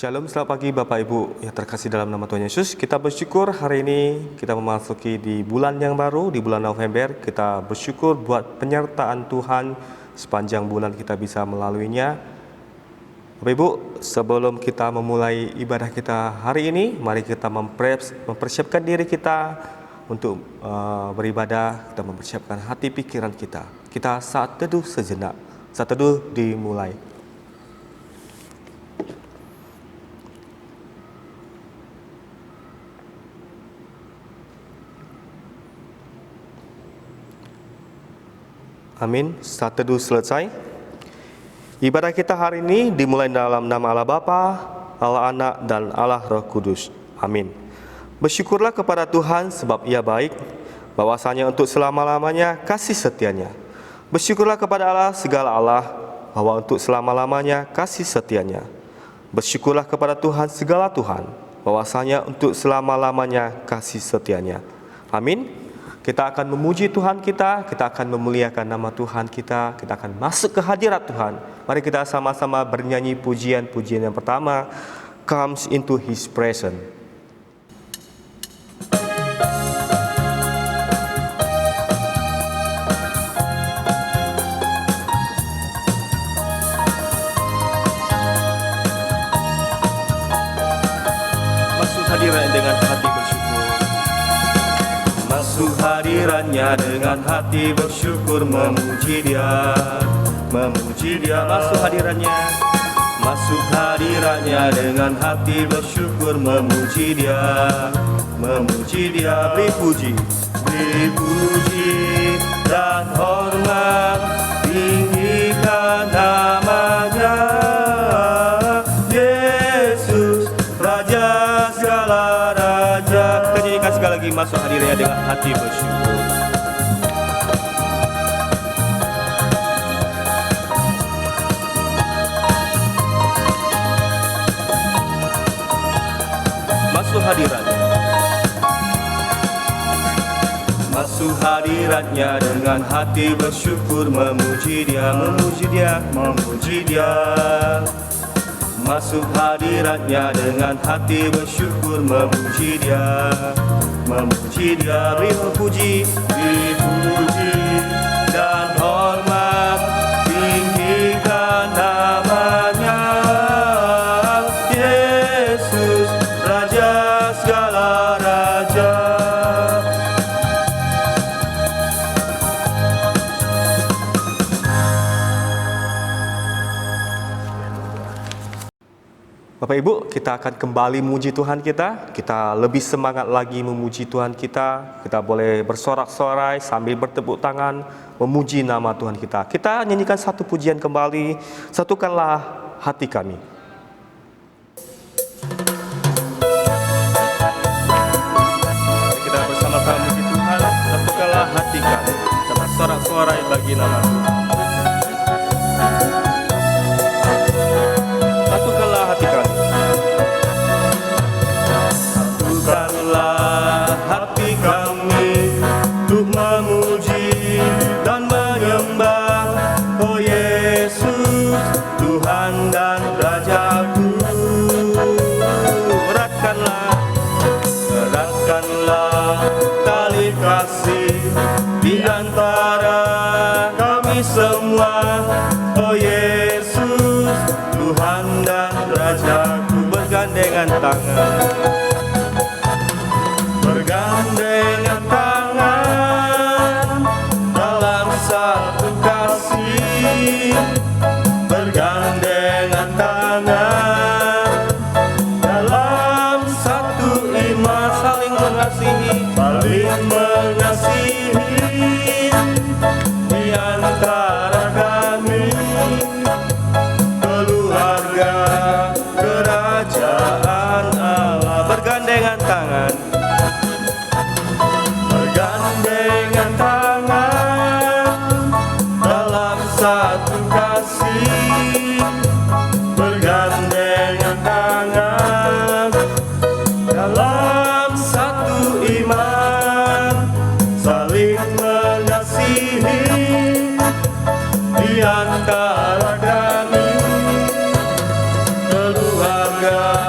Shalom, selamat pagi Bapak Ibu yang terkasih dalam nama Tuhan Yesus. Kita bersyukur hari ini kita memasuki di bulan yang baru, di bulan November. Kita bersyukur buat penyertaan Tuhan sepanjang bulan kita bisa melaluinya. Bapak Ibu, sebelum kita memulai ibadah kita hari ini, mari kita mempersiapkan diri kita untuk beribadah. Kita mempersiapkan hati pikiran kita. Kita saat teduh sejenak. Saat teduh dimulai. Amin. Saat teduh selesai. Ibadah kita hari ini dimulai dalam nama Allah Bapa, Allah Anak, dan Allah Roh Kudus. Amin. Bersyukurlah kepada Tuhan sebab Ia baik, bahwasanya untuk selama-lamanya kasih setianya. Bersyukurlah kepada Allah segala Allah, bahwa untuk selama-lamanya kasih setianya. Bersyukurlah kepada Tuhan segala Tuhan, bahwasanya untuk selama-lamanya kasih setianya. Amin. Kita akan memuji Tuhan kita akan memuliakan nama Tuhan kita akan masuk ke hadirat Tuhan. Mari kita sama-sama bernyanyi pujian yang pertama, Comes into His Presence. Masuk hadirat dengan hati bersyukur. Masuk hadirannya dengan hati bersyukur, memuji dia. Masuk hadirannya dengan hati bersyukur, memuji dia. Beri puji dan hormat, tinggikan namanya. Yesus Raja segala raja. Kita nyanyikan sekali lagi, masuk hadirannya dengan hati bersyukur. Masuk hadiratnya dengan hati bersyukur, memuji dia. Masuk hadiratnya dengan hati bersyukur, memuji dia. Beri puji dan hormat, tinggikan namanya. Yesus Raja segala raja. Bapak Ibu, kita akan kembali memuji Tuhan kita. Kita lebih semangat lagi memuji Tuhan kita. Kita boleh bersorak-sorai sambil bertepuk tangan memuji nama Tuhan kita. Kita nyanyikan satu pujian kembali, satukanlah hati kami. Kita bersama-sama memuji Tuhan, satukanlah hati kami. Kita bersorak-sorai bagi nama Tuhan. Satukanlah hati kami. Satukanlah hati kami untuk memuji dan menyembah, oh Yesus, Tuhan dan Rajaku. Eratkanlah tali kasih di antara kami semua, oh Yesus, Tuhan dan Rajaku. Bergandengan tangan dalam satu kasih. Bergandengan tangan dalam satu iman, saling mengasihi di antara kami, keluarga kerajaan Allah. Bergandengan tangan dalam satu kasih. Bergandengan tangan dalam satu iman, saling mengasihi di antara kami, keluarga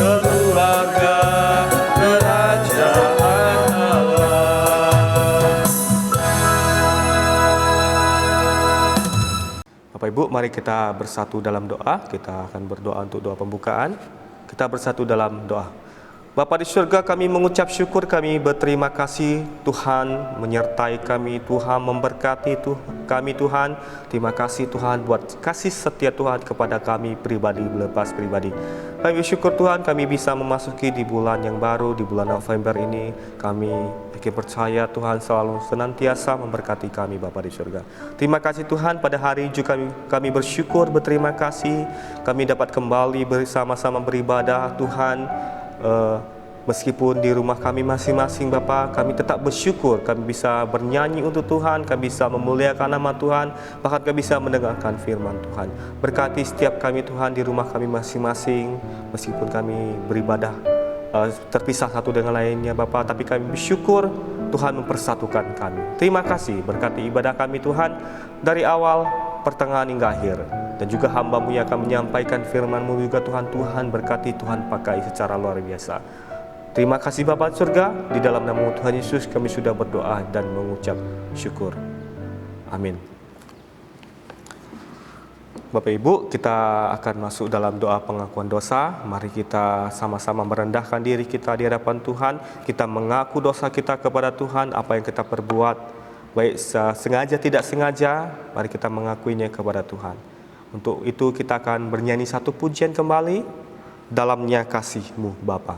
keluarga kerajaan Allah. Bapak Ibu, mari kita bersatu dalam doa. Kita akan berdoa untuk doa pembukaan. Kita bersatu dalam doa. Bapa di surga, kami mengucap syukur, kami berterima kasih Tuhan menyertai kami, Tuhan memberkati kami Tuhan. Terima kasih Tuhan buat kasih setia Tuhan kepada kami pribadi lepas pribadi. Kami bersyukur Tuhan kami bisa memasuki di bulan yang baru, di bulan November ini. Kami yakin percaya Tuhan selalu senantiasa memberkati kami Bapa di surga. Terima kasih Tuhan, pada hari juga kami bersyukur, berterima kasih kami dapat kembali bersama-sama beribadah Tuhan. Meskipun di rumah kami masing-masing Bapa, kami tetap bersyukur kami bisa bernyanyi untuk Tuhan, kami bisa memuliakan nama Tuhan, bahkan kami bisa mendengarkan firman Tuhan. Berkati setiap kami Tuhan di rumah kami masing-masing, meskipun kami beribadah terpisah satu dengan lainnya Bapa, tapi kami bersyukur Tuhan mempersatukan kami. Terima kasih, berkati ibadah kami Tuhan dari awal, pertengahan hingga akhir. Dan juga hamba-Mu yang akan menyampaikan firman-Mu juga Tuhan berkati, Tuhan pakai secara luar biasa. Terima kasih Bapa surga, di dalam nama Tuhan Yesus kami sudah berdoa dan mengucap syukur. Amin. Bapak Ibu, kita akan masuk dalam doa pengakuan dosa. Mari kita sama-sama merendahkan diri kita di hadapan Tuhan. Kita mengaku dosa kita kepada Tuhan, apa yang kita perbuat, baik sengaja tidak sengaja, mari kita mengakuinya kepada Tuhan. Untuk itu kita akan bernyanyi satu pujian kembali, Dalamnya Kasih-Mu Bapa.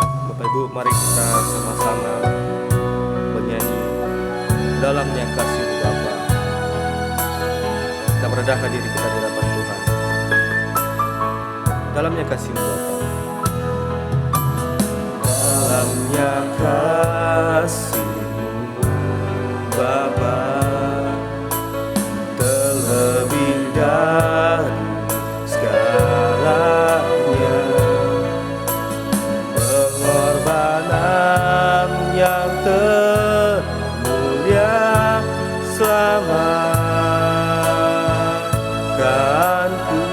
Bapak Ibu, mari kita sama-sama bernyanyi Dalamnya Kasih-Mu Bapa. Kita merendahkan diri kita di hadapan Tuhan. Dalamnya Kasih-Mu Bapa. Dalamnya kasih Bapa, terlebih dari segalanya, pengorbanan yang termulia selamatkanku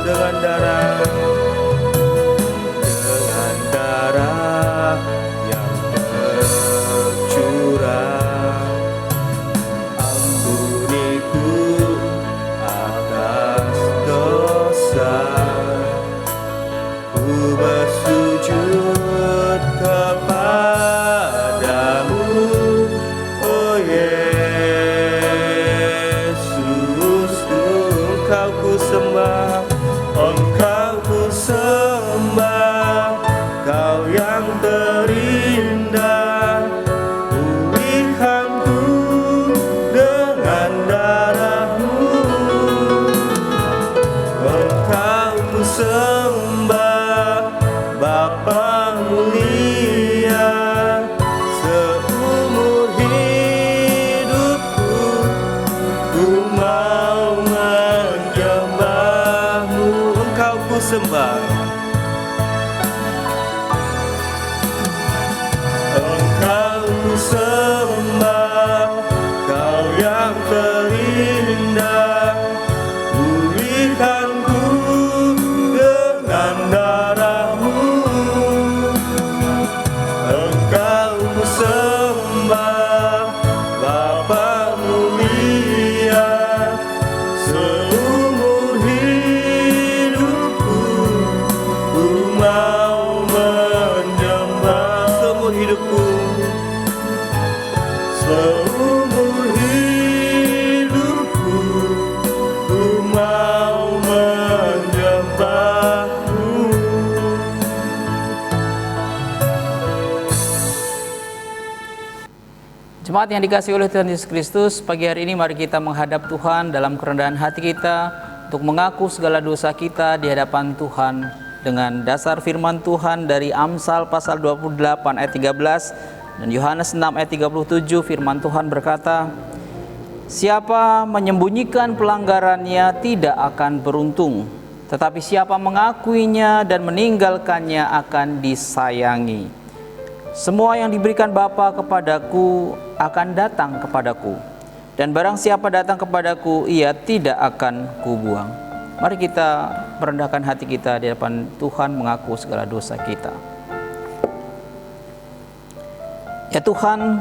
dengan darah yang tercurah. Ampuniku atas dosa, ku bersujud kepadamu, oh Yesus. Engkau ku sembah, Engkau ku sembah, Kau yang terindah. Pulihkanku dengan darah-Mu, Engkau ku sembah, Bapa mulia. Seumur hidupku ku mau menyembah-Mu. Engkau ku sembah, Engkau ku sembah, Kau yang terindah. Pulihkanku dengan darah-Mu, Engkau ku sembah, Bapa mulia. Seumur hidupku ku mau menyembah. Seumur hidupku, seumur hidupku ku mau menyembah-Mu. Jemaat yang dikasihi oleh Tuhan Yesus Kristus, pagi hari ini mari kita menghadap Tuhan dalam kerendahan hati kita untuk mengaku segala dosa kita di hadapan Tuhan dengan dasar firman Tuhan dari Amsal pasal 28 ayat 13 dan Yohanes 6 ayat 37. Firman Tuhan berkata, siapa menyembunyikan pelanggarannya tidak akan beruntung, tetapi siapa mengakuinya dan meninggalkannya akan disayangi. Semua yang diberikan Bapa kepadaku akan datang kepadaku, Dan barang siapa datang kepadaku, ia tidak akan kubuang. Mari kita merendahkan hati kita di hadapan Tuhan, mengaku segala dosa kita. Ya Tuhan,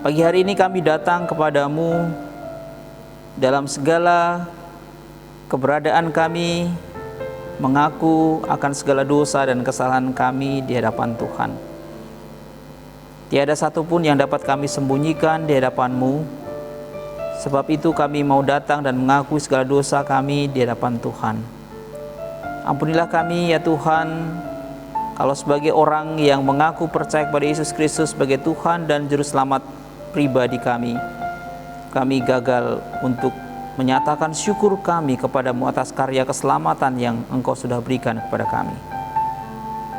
pagi hari ini kami datang kepadamu dalam segala keberadaan kami, mengaku akan segala dosa dan kesalahan kami di hadapan Tuhan. Tiada satupun yang dapat kami sembunyikan di hadapan-Mu. Sebab itu kami mau datang dan mengakui segala dosa kami di hadapan Tuhan. Ampunilah kami ya Tuhan, kalau sebagai orang yang mengaku percaya kepada Yesus Kristus sebagai Tuhan dan Juru Selamat pribadi kami gagal untuk menyatakan syukur kami kepadamu atas karya keselamatan yang Engkau sudah berikan kepada kami.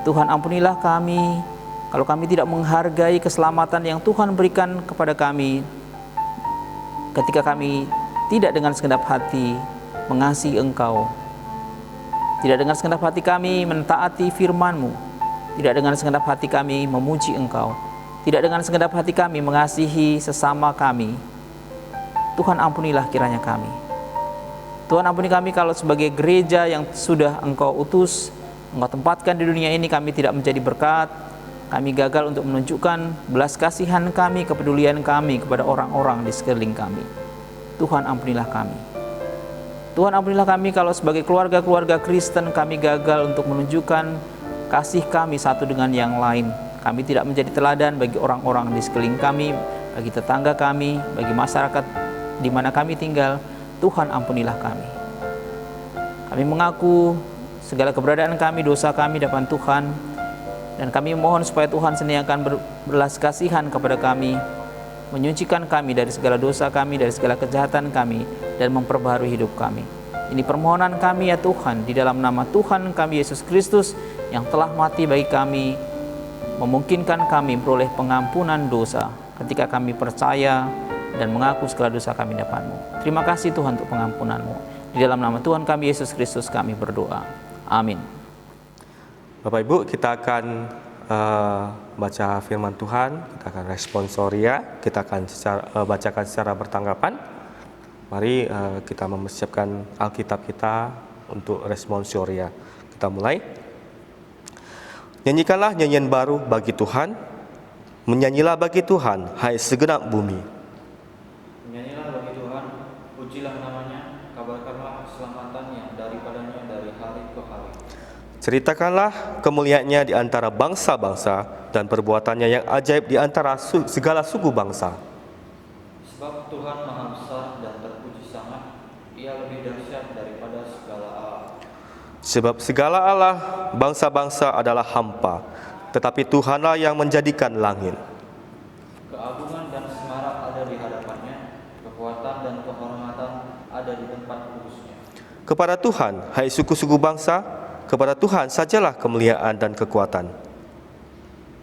Tuhan, ampunilah kami kalau kami tidak menghargai keselamatan yang Tuhan berikan kepada kami, ketika kami tidak dengan segenap hati mengasihi Engkau, tidak dengan segenap hati kami mentaati firman-Mu, tidak dengan segenap hati kami memuji Engkau, tidak dengan segenap hati kami mengasihi sesama kami. Tuhan, ampunilah kiranya kami. Tuhan, ampuni kami kalau sebagai gereja yang sudah Engkau utus, Engkau tempatkan di dunia ini, kami tidak menjadi berkat. Kami gagal untuk menunjukkan belas kasihan kami, kepedulian kami kepada orang-orang di sekeliling kami. Tuhan, ampunilah kami. Tuhan, ampunilah kami kalau sebagai keluarga-keluarga Kristen kami gagal untuk menunjukkan kasih kami satu dengan yang lain. Kami tidak menjadi teladan bagi orang-orang di sekeliling kami, bagi tetangga kami, bagi masyarakat di mana kami tinggal. Tuhan, ampunilah kami. Kami mengaku segala keberadaan kami, dosa kami di hadapan Tuhan. Dan kami mohon supaya Tuhan sendiri akan berbelas kasihan kepada kami, menyucikan kami dari segala dosa kami, dari segala kejahatan kami, dan memperbaharui hidup kami. Ini permohonan kami ya Tuhan, di dalam nama Tuhan kami Yesus Kristus yang telah mati bagi kami, memungkinkan kami beroleh pengampunan dosa ketika kami percaya dan mengaku segala dosa kami di hadapan-Mu. Terima kasih Tuhan untuk pengampunan-Mu. Di dalam nama Tuhan kami Yesus Kristus kami berdoa. Amin. Bapak Ibu, kita akan baca firman Tuhan, kita akan responsoria, kita akan bacakan secara bertanggapan. Mari kita mempersiapkan Alkitab kita untuk responsoria. Kita mulai. Nyanyikanlah nyanyian baru bagi Tuhan, menyanyilah bagi Tuhan, hai segenap bumi. Menyanyilah bagi Tuhan, pujilah namanya, kabarkanlah keselamatannya daripadanya dari hari ke hari. Ceritakanlah kemuliaannya di antara bangsa-bangsa dan perbuatannya yang ajaib di antara segala suku bangsa. Sebab Tuhan maha besar dan terpuji sangat, Ia lebih dahsyat daripada segala Allah. Sebab segala Allah bangsa-bangsa adalah hampa, tetapi Tuhanlah yang menjadikan langit. Keagungan dan semarak ada di hadapannya, kekuatan dan kehormatan ada di tempat kudusnya. Kepada Tuhan, hai suku-suku bangsa, kepada Tuhan sajalah kemuliaan dan kekuatan.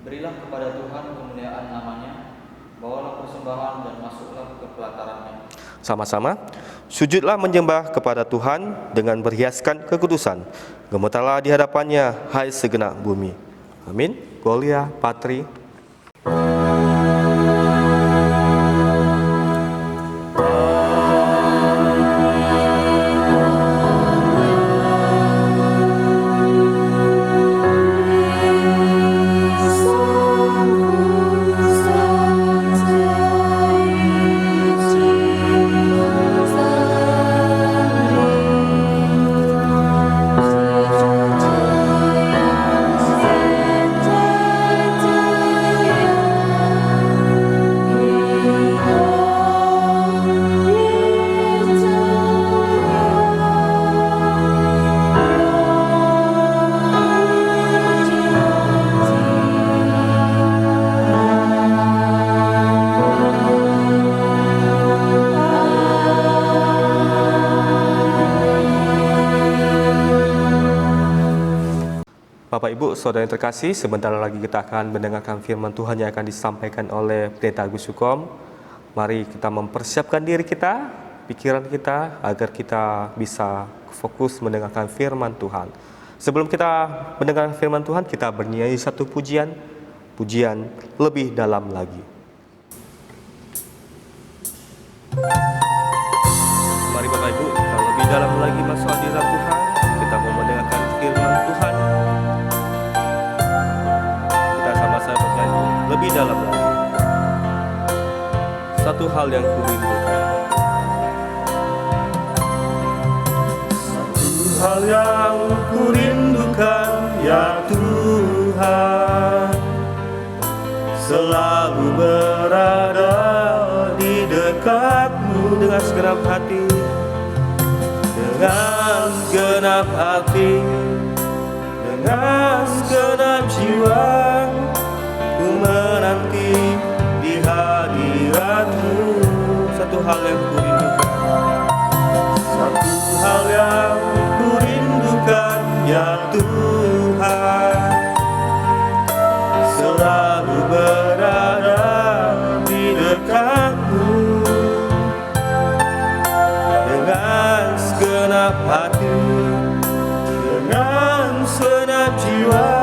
Berilah kepada Tuhan kemuliaan namanya, bawalah persembahan dan masuklah ke pelatarannya. Sama-sama, sujudlah menyembah kepada Tuhan dengan berhiaskan kekudusan. Gemetarlah di hadapannya, hai segenap bumi. Amin. Gloria Patri. Bapak Ibu, Saudara yang terkasih, sebentar lagi kita akan mendengarkan firman Tuhan yang akan disampaikan oleh Pendeta Agus Sukom. Mari kita mempersiapkan diri kita, pikiran kita, agar kita bisa fokus mendengarkan firman Tuhan. Sebelum kita mendengarkan firman Tuhan, kita bernyanyi satu pujian lebih dalam lagi. Mari Bapak Ibu, kita lebih dalam lagi masuk hadirat Tuhan. Kita mau mendengarkan firman Tuhan. Kita sama-sama bernyanyi lebih dalam lagi. Satu hal yang kurindukan. Satu hal yang kurindukan, ya Tuhan, selalu berada di dekat-Mu dengan segenap hati, dengan segenap hati, dengan segenap jiwa, ku menanti di hadirat-Mu. Satu hal yang kurindukan, satu hal yang kurindukan, ya Tuhan, selalu berada di dekat-Mu dengan segenap hati, dengan segenap jiwa,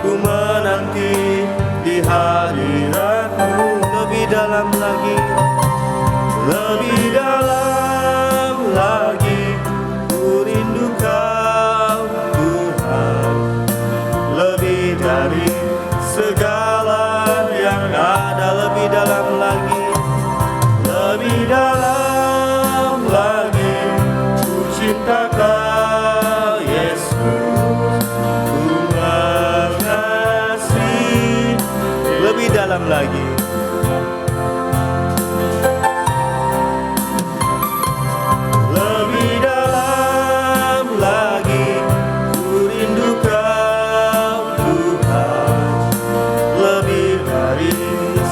ku menanti di hadirat-Mu. Lebih dalam lagi, lebih dalam lagi, ku rindu Kau Tuhan, lebih dari segala yang ada. Lebih dalam lagi, lebih dalam lagi, ku cinta Kau Yesus, ku mengasihi. Lebih dalam lagi, lebih dalam lagi, ku rindu Kau Tuhan, lebih dari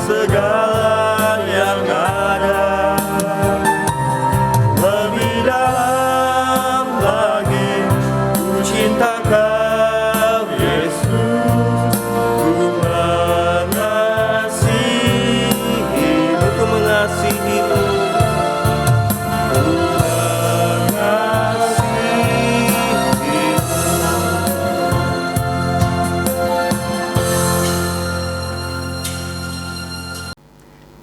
segala yang ada. Lebih dalam lagi, ku cinta Kau Yesus, ku mengasihi-Mu, ku mengasihi-Mu, ku mengasihi-Mu.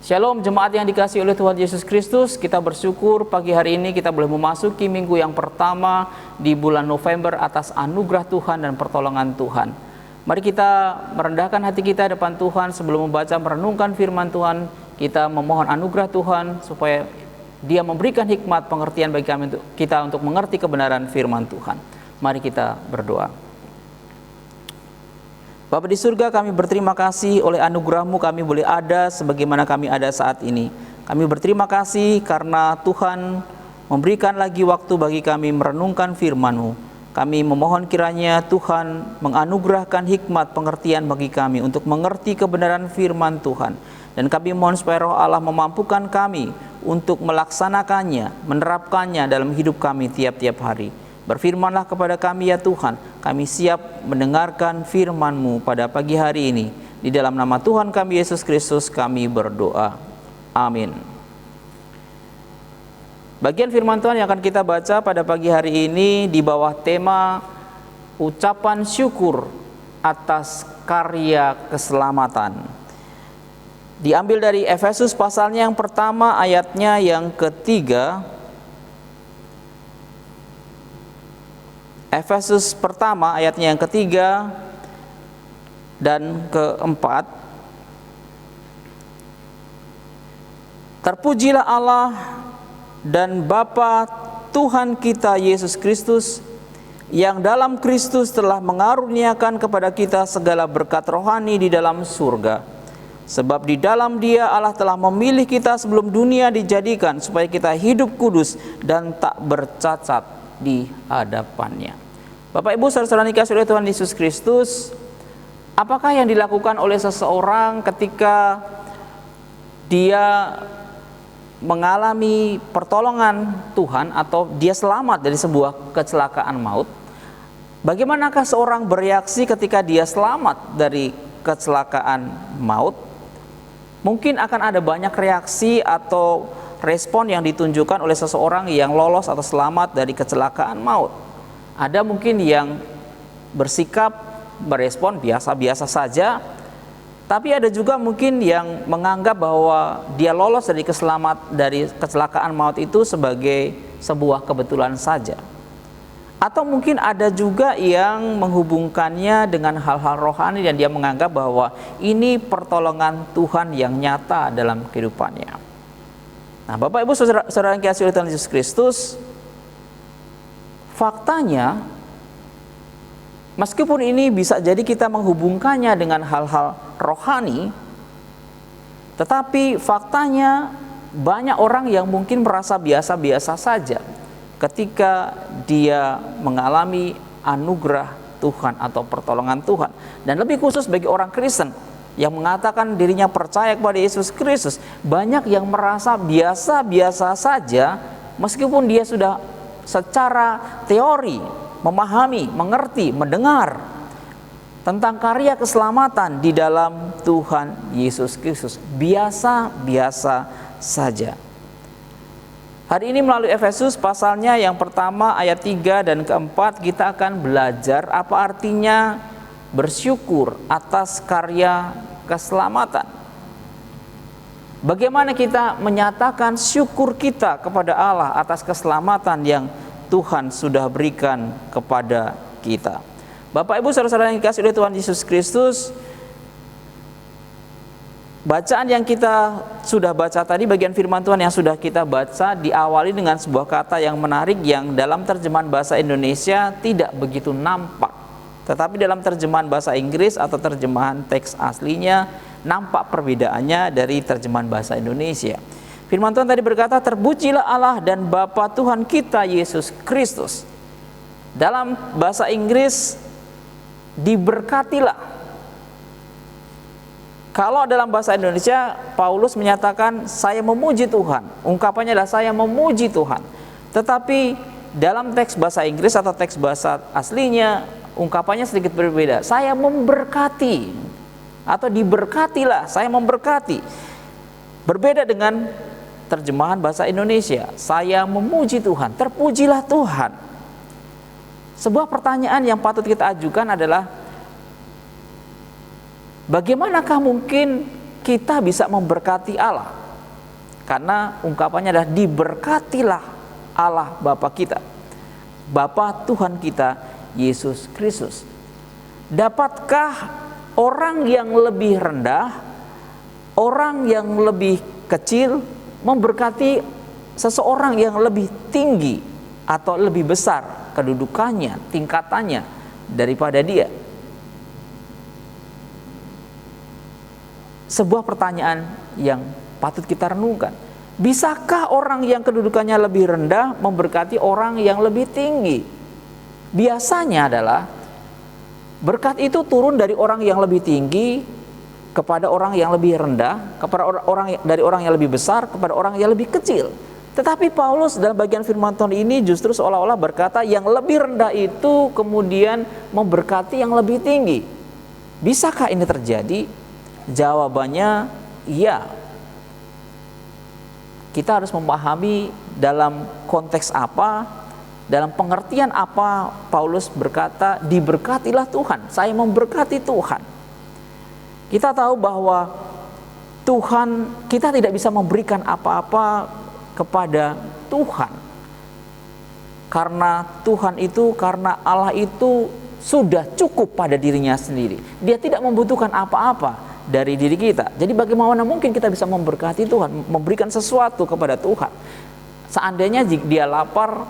Shalom jemaat yang dikasihi oleh Tuhan Yesus Kristus. Kita bersyukur pagi hari ini kita boleh memasuki minggu yang pertama di bulan November atas anugerah Tuhan dan pertolongan Tuhan. Mari kita merendahkan hati kita depan Tuhan sebelum membaca merenungkan firman Tuhan. Kita memohon anugerah Tuhan supaya Dia memberikan hikmat pengertian bagi kita untuk mengerti kebenaran firman Tuhan. Mari kita berdoa. Bapa di surga, kami berterima kasih oleh anugerah-Mu kami boleh ada sebagaimana kami ada saat ini. Kami berterima kasih karena Tuhan memberikan lagi waktu bagi kami merenungkan firman-Mu. Kami memohon kiranya Tuhan menganugerahkan hikmat pengertian bagi kami untuk mengerti kebenaran firman Tuhan. Dan kami mohon supaya Roh Allah memampukan kami untuk melaksanakannya, menerapkannya dalam hidup kami tiap-tiap hari. Berfirmanlah kepada kami ya Tuhan, kami siap mendengarkan firman-Mu pada pagi hari ini. Di dalam nama Tuhan kami Yesus Kristus kami berdoa. Amin. Bagian firman Tuhan yang akan kita baca pada pagi hari ini di bawah tema ucapan syukur atas karya keselamatan. Diambil dari Efesus pasalnya yang pertama ayatnya yang ketiga. Efesus pertama ayatnya yang ketiga dan keempat. Terpujilah Allah dan Bapa Tuhan kita Yesus Kristus, yang dalam Kristus telah mengaruniakan kepada kita segala berkat rohani di dalam surga. Sebab di dalam Dia Allah telah memilih kita sebelum dunia dijadikan, supaya kita hidup kudus dan tak bercacat di hadapannya. Bapak Ibu saudara-saudara dikasihi oleh Tuhan Yesus Kristus, apakah yang dilakukan oleh seseorang ketika dia mengalami pertolongan Tuhan atau dia selamat dari sebuah kecelakaan maut? Bagaimanakah seorang bereaksi ketika dia selamat dari kecelakaan maut? Mungkin akan ada banyak reaksi atau respon yang ditunjukkan oleh seseorang yang lolos atau selamat dari kecelakaan maut. Ada mungkin yang bersikap, berespon biasa-biasa saja. Tapi ada juga mungkin yang menganggap bahwa dia lolos dari kecelakaan maut itu sebagai sebuah kebetulan saja. Atau mungkin ada juga yang menghubungkannya dengan hal-hal rohani dan dia menganggap bahwa ini pertolongan Tuhan yang nyata dalam kehidupannya. Nah, Bapak Ibu Saudara yang dikasihi oleh Tuhan Yesus Kristus, faktanya meskipun ini bisa jadi kita menghubungkannya dengan hal-hal rohani, tetapi faktanya banyak orang yang mungkin merasa biasa-biasa saja ketika dia mengalami anugerah Tuhan atau pertolongan Tuhan. Dan lebih khusus bagi orang Kristen yang mengatakan dirinya percaya kepada Yesus Kristus, banyak yang merasa biasa-biasa saja meskipun dia sudah secara teori memahami, mengerti, mendengar tentang karya keselamatan di dalam Tuhan Yesus Kristus. Biasa-biasa saja. Hari ini melalui Efesus pasalnya yang pertama ayat 3 dan keempat kita akan belajar apa artinya bersyukur atas karya keselamatan. Bagaimana kita menyatakan syukur kita kepada Allah atas keselamatan yang Tuhan sudah berikan kepada kita. Bapak Ibu saudara-saudara yang dikasihi oleh Tuhan Yesus Kristus, bacaan yang kita sudah baca tadi, bagian firman Tuhan yang sudah kita baca diawali dengan sebuah kata yang menarik yang dalam terjemahan bahasa Indonesia tidak begitu nampak. Tetapi dalam terjemahan bahasa Inggris atau terjemahan teks aslinya nampak perbedaannya dari terjemahan bahasa Indonesia. Firman Tuhan tadi berkata, terpujilah Allah dan Bapa Tuhan kita Yesus Kristus. Dalam bahasa Inggris diberkatilah. Kalau dalam bahasa Indonesia Paulus menyatakan saya memuji Tuhan. Ungkapannya adalah saya memuji Tuhan. Tetapi dalam teks bahasa Inggris atau teks bahasa aslinya ungkapannya sedikit berbeda. Saya memberkati atau diberkatilah, saya memberkati. Berbeda dengan terjemahan bahasa Indonesia, saya memuji Tuhan, terpujilah Tuhan. Sebuah pertanyaan yang patut kita ajukan adalah, bagaimanakah mungkin kita bisa memberkati Allah? Karena ungkapannya adalah diberkatilah Allah Bapa kita, Bapa Tuhan kita Yesus Kristus. Dapatkah orang yang lebih rendah, orang yang lebih kecil memberkati seseorang yang lebih tinggi atau lebih besar kedudukannya, tingkatannya daripada dia? Sebuah pertanyaan yang patut kita renungkan. Bisakah orang yang kedudukannya lebih rendah memberkati orang yang lebih tinggi? Biasanya adalah berkat itu turun dari orang yang lebih tinggi kepada orang yang lebih rendah, kepada dari orang yang lebih besar kepada orang yang lebih kecil. Tetapi Paulus dalam bagian firman Tuhan ini justru seolah-olah berkata yang lebih rendah itu kemudian memberkati yang lebih tinggi. Bisakah ini terjadi? Jawabannya iya. Kita harus memahami dalam konteks apa, dalam pengertian apa Paulus berkata diberkatilah Tuhan, saya memberkati Tuhan. Kita tahu bahwa Tuhan, kita tidak bisa memberikan apa-apa kepada Tuhan, karena Tuhan itu, karena Allah itu sudah cukup pada dirinya sendiri. Dia tidak membutuhkan apa-apa dari diri kita. Jadi bagaimana mungkin kita bisa memberkati Tuhan, memberikan sesuatu kepada Tuhan? Seandainya dia lapar,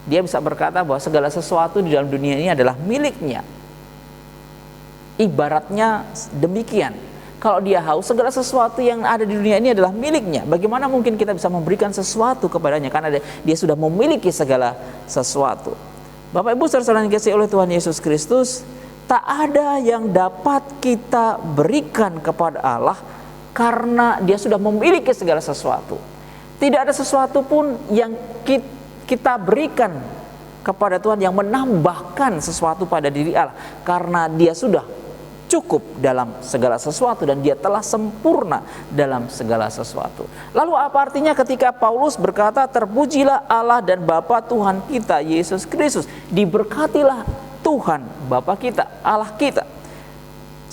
dia bisa berkata bahwa segala sesuatu di dalam dunia ini adalah miliknya. Ibaratnya demikian. Kalau dia haus, segala sesuatu yang ada di dunia ini adalah miliknya. Bagaimana mungkin kita bisa memberikan sesuatu kepadanya, karena dia sudah memiliki segala sesuatu. Bapak Ibu saudara yang dikasihi oleh Tuhan Yesus Kristus, tak ada yang dapat kita berikan kepada Allah karena dia sudah memiliki segala sesuatu. Tidak ada sesuatu pun yang kita berikan kepada Tuhan yang menambahkan sesuatu pada diri Allah, karena dia sudah cukup dalam segala sesuatu dan dia telah sempurna dalam segala sesuatu. Lalu apa artinya ketika Paulus berkata terpujilah Allah dan Bapa Tuhan kita Yesus Kristus, diberkatilah Tuhan Bapa kita, Allah kita?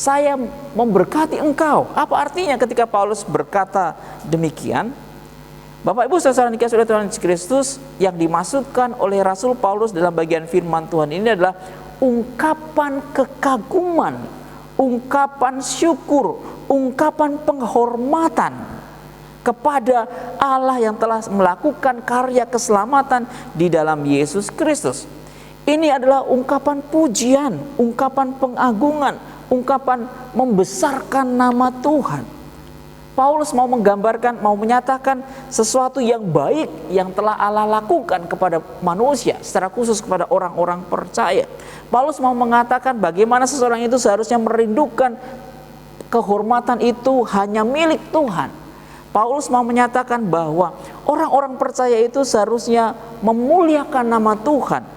saya memberkati engkau. Apa artinya ketika Paulus berkata demikian? Bapak Ibu saudara dikasihi oleh Tuhan Yesus Kristus, yang dimaksudkan oleh Rasul Paulus dalam bagian firman Tuhan ini adalah ungkapan kekaguman, ungkapan syukur, ungkapan penghormatan kepada Allah yang telah melakukan karya keselamatan di dalam Yesus Kristus. Ini adalah ungkapan pujian, ungkapan pengagungan, ungkapan membesarkan nama Tuhan. Paulus mau menggambarkan, mau menyatakan sesuatu yang baik yang telah Allah lakukan kepada manusia, secara khusus kepada orang-orang percaya. Paulus mau mengatakan bagaimana seseorang itu seharusnya merindukan kehormatan itu hanya milik Tuhan. Paulus mau menyatakan bahwa orang-orang percaya itu seharusnya memuliakan nama Tuhan,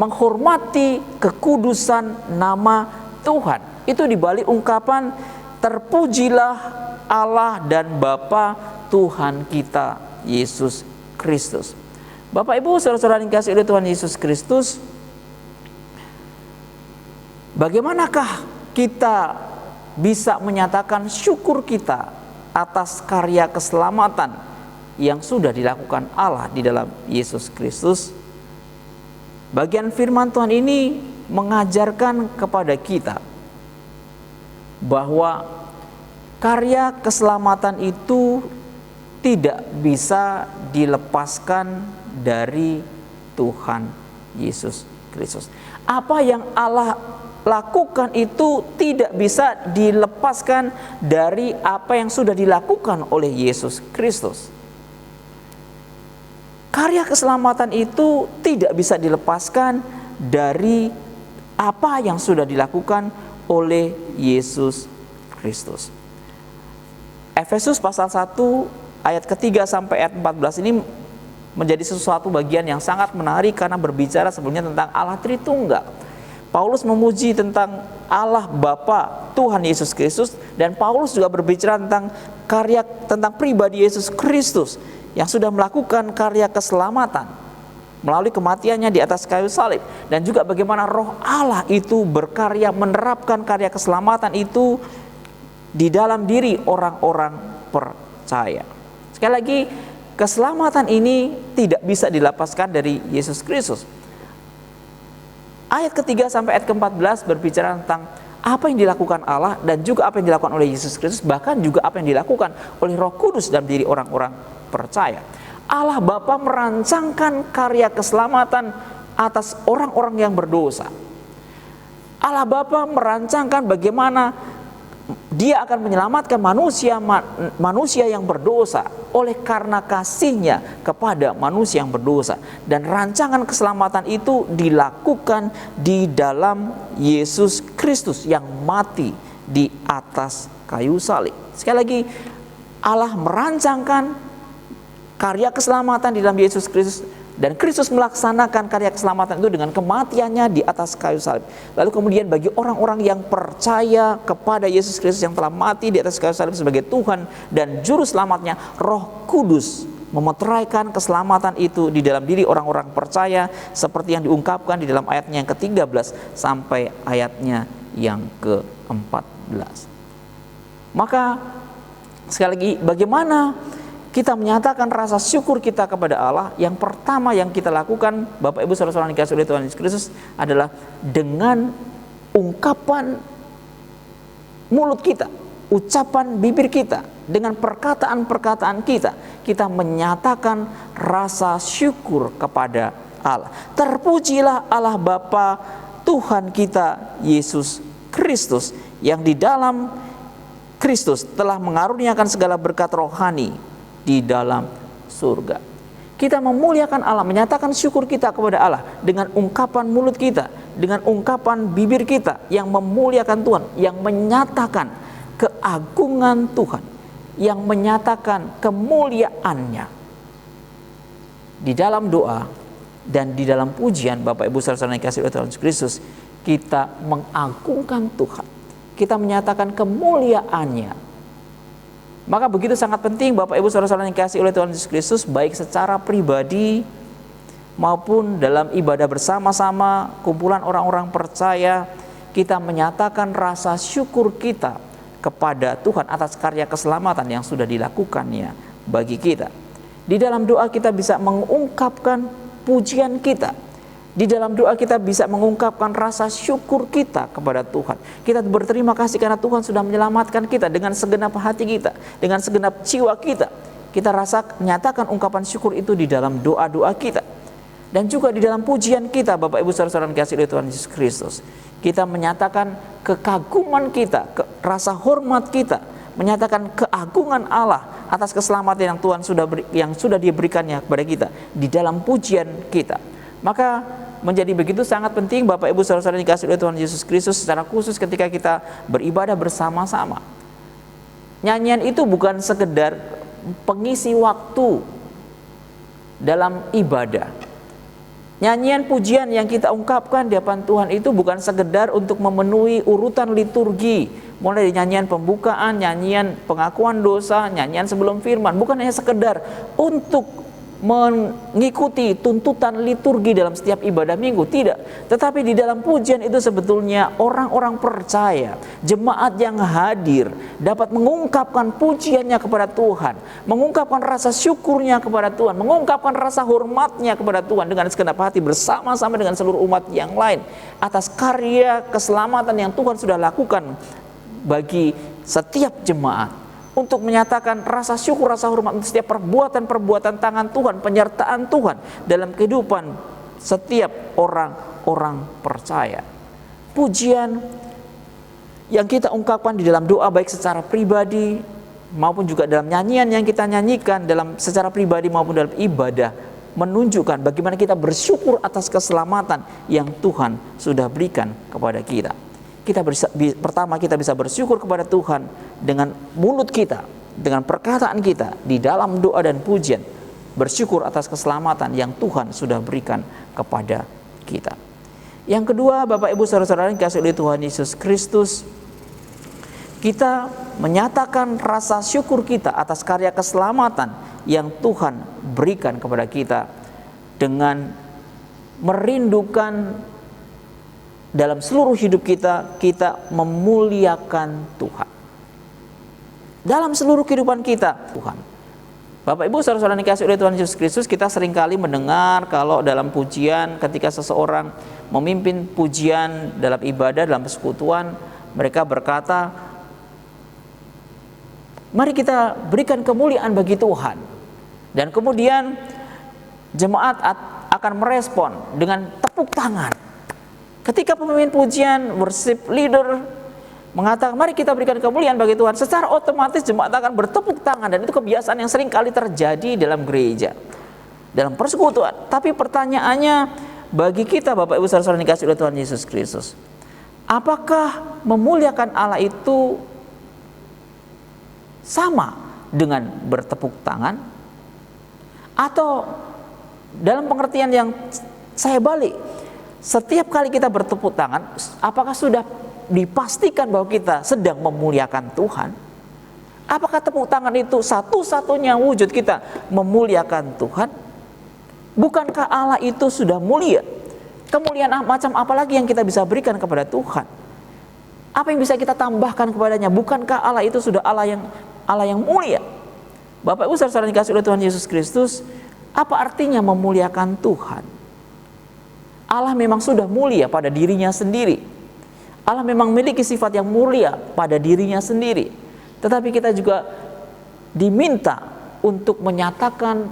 menghormati kekudusan nama Tuhan. Itu dibalik ungkapan terpujilah Allah dan Bapa Tuhan kita Yesus Kristus. Bapak Ibu saudara-saudara yang dikasihi oleh Tuhan Yesus Kristus, bagaimanakah kita bisa menyatakan syukur kita atas karya keselamatan yang sudah dilakukan Allah di dalam Yesus Kristus? Bagian firman Tuhan ini mengajarkan kepada kita bahwa karya keselamatan itu tidak bisa dilepaskan dari Tuhan Yesus Kristus. Apa yang Allah lakukan itu tidak bisa dilepaskan dari apa yang sudah dilakukan oleh Yesus Kristus. Karya keselamatan itu tidak bisa dilepaskan dari apa yang sudah dilakukan oleh Yesus Kristus. Efesus pasal 1 ayat ketiga sampai ayat 14 ini menjadi sesuatu bagian yang sangat menarik karena berbicara sebelumnya tentang Allah Tritunggal. Paulus memuji tentang Allah Bapa Tuhan Yesus Kristus, dan Paulus juga berbicara tentang pribadi Yesus Kristus yang sudah melakukan karya keselamatan melalui kematiannya di atas kayu salib, dan juga bagaimana Roh Allah itu berkarya menerapkan karya keselamatan itu di dalam diri orang-orang percaya. Sekali lagi, keselamatan ini tidak bisa dilepaskan dari Yesus Kristus. Ayat ketiga sampai ayat ke-14 berbicara tentang apa yang dilakukan Allah dan juga apa yang dilakukan oleh Yesus Kristus, bahkan juga apa yang dilakukan oleh Roh Kudus dalam diri orang-orang percaya. Allah Bapa merancangkan karya keselamatan atas orang-orang yang berdosa. Allah Bapa merancangkan bagaimana Dia akan menyelamatkan manusia yang berdosa oleh karena kasihnya kepada manusia yang berdosa. Dan rancangan keselamatan itu dilakukan di dalam Yesus Kristus yang mati di atas kayu salib. Sekali lagi, Allah merancangkan karya keselamatan di dalam Yesus Kristus, dan Kristus melaksanakan karya keselamatan itu dengan kematiannya di atas kayu salib. Lalu kemudian bagi orang-orang yang percaya kepada Yesus Kristus yang telah mati di atas kayu salib sebagai Tuhan dan Juru Selamatnya, Roh Kudus memeteraikan keselamatan itu di dalam diri orang-orang percaya seperti yang diungkapkan di dalam ayatnya yang ke-13 sampai ayatnya yang ke-14. Maka sekali lagi, bagaimana kita menyatakan rasa syukur kita kepada Allah? Yang pertama yang kita lakukan, Bapak Ibu saudara-saudara yang dikasihi oleh Tuhan Yesus Kristus, adalah dengan ungkapan mulut kita, ucapan bibir kita, dengan perkataan-perkataan kita, kita menyatakan rasa syukur kepada Allah. Terpujilah Allah Bapa Tuhan kita Yesus Kristus, yang di dalam Kristus telah mengaruniakan segala berkat rohani di dalam surga. Kita memuliakan Allah, menyatakan syukur kita kepada Allah dengan ungkapan mulut kita, dengan ungkapan bibir kita yang memuliakan Tuhan, yang menyatakan keagungan Tuhan, yang menyatakan kemuliaannya. Di dalam doa dan di dalam pujian, Bapak Ibu saudara-saudara yang dikasihi oleh Tuhan Yesus Kristus, kita mengagungkan Tuhan, kita menyatakan kemuliaannya. Maka begitu sangat penting Bapak Ibu saudara-saudara yang dikasihi oleh Tuhan Yesus Kristus, baik secara pribadi maupun dalam ibadah bersama-sama kumpulan orang-orang percaya, kita menyatakan rasa syukur kita kepada Tuhan atas karya keselamatan yang sudah dilakukannya bagi kita. Di dalam doa kita bisa mengungkapkan pujian kita. Di dalam doa kita bisa mengungkapkan rasa syukur kita kepada Tuhan. Kita berterima kasih karena Tuhan sudah menyelamatkan kita dengan segenap hati kita, dengan segenap jiwa kita. Kita nyatakan ungkapan syukur itu di dalam doa-doa kita. Dan juga di dalam pujian kita, Bapak Ibu Saudara-saudara kasih oleh Tuhan Yesus Kristus. Kita menyatakan kekaguman kita, rasa hormat kita, menyatakan keagungan Allah atas keselamatan yang sudah diberikannya kepada kita di dalam pujian kita. Maka menjadi begitu sangat penting Bapak Ibu Saudara-saudara dikasih oleh Tuhan Yesus Kristus, secara khusus ketika kita beribadah bersama-sama. Nyanyian itu bukan sekedar pengisi waktu dalam ibadah. Nyanyian pujian yang kita ungkapkan di hadapan Tuhan itu bukan sekedar untuk memenuhi urutan liturgi, mulai dari nyanyian pembukaan, nyanyian pengakuan dosa, nyanyian sebelum firman. Bukan hanya sekedar untuk mengikuti tuntutan liturgi dalam setiap ibadah minggu, tidak. Tetapi di dalam pujian itu sebetulnya orang-orang percaya, jemaat yang hadir dapat mengungkapkan pujiannya kepada Tuhan, mengungkapkan rasa syukurnya kepada Tuhan, mengungkapkan rasa hormatnya kepada Tuhan dengan segenap hati bersama-sama dengan seluruh umat yang lain atas karya keselamatan yang Tuhan sudah lakukan bagi setiap jemaat, untuk menyatakan rasa syukur, rasa hormat untuk setiap perbuatan-perbuatan tangan Tuhan, penyertaan Tuhan dalam kehidupan setiap orang-orang percaya. Pujian yang kita ungkapkan di dalam doa baik secara pribadi maupun juga dalam nyanyian yang kita nyanyikan dalam secara pribadi maupun dalam ibadah, menunjukkan bagaimana kita bersyukur atas keselamatan yang Tuhan sudah berikan kepada kita. Pertama kita bisa bersyukur kepada Tuhan dengan mulut kita, dengan perkataan kita di dalam doa dan pujian, bersyukur atas keselamatan yang Tuhan sudah berikan kepada kita. Yang kedua, Bapak Ibu Saudara-saudara yang dikasihi oleh Tuhan Yesus Kristus, kita menyatakan rasa syukur kita atas karya keselamatan yang Tuhan berikan kepada kita dengan merindukan dalam seluruh hidup kita memuliakan Tuhan. Dalam seluruh kehidupan kita, Tuhan. Bapak Ibu Saudara-saudara yang dikasihi oleh Tuhan Yesus Kristus, kita seringkali mendengar kalau dalam pujian ketika seseorang memimpin pujian dalam ibadah, dalam persekutuan, mereka berkata, mari kita berikan kemuliaan bagi Tuhan. Dan kemudian jemaat akan merespon dengan tepuk tangan. Ketika pemimpin pujian, worship leader mengatakan mari kita berikan kemuliaan bagi Tuhan, secara otomatis jemaat akan bertepuk tangan. Dan itu kebiasaan yang sering kali terjadi dalam gereja, dalam persekutuan. Tapi pertanyaannya bagi kita Bapak Ibu Saudara-saudara yang dikasihi oleh Tuhan Yesus Kristus, apakah memuliakan Allah itu sama dengan bertepuk tangan? Atau dalam pengertian yang saya balik, setiap kali kita bertepuk tangan, apakah sudah dipastikan bahwa kita sedang memuliakan Tuhan? Apakah tepuk tangan itu satu-satunya wujud kita memuliakan Tuhan? Bukankah Allah itu sudah mulia? Kemuliaan macam apa lagi yang kita bisa berikan kepada Tuhan? Apa yang bisa kita tambahkan kepadanya? Bukankah Allah itu sudah Allah yang mulia? Bapak Ibu Saudara-saudara dikasihi oleh Tuhan Yesus Kristus, apa artinya memuliakan Tuhan? Allah memang sudah mulia pada dirinya sendiri. Allah memang memiliki sifat yang mulia pada dirinya sendiri. Tetapi kita juga diminta untuk menyatakan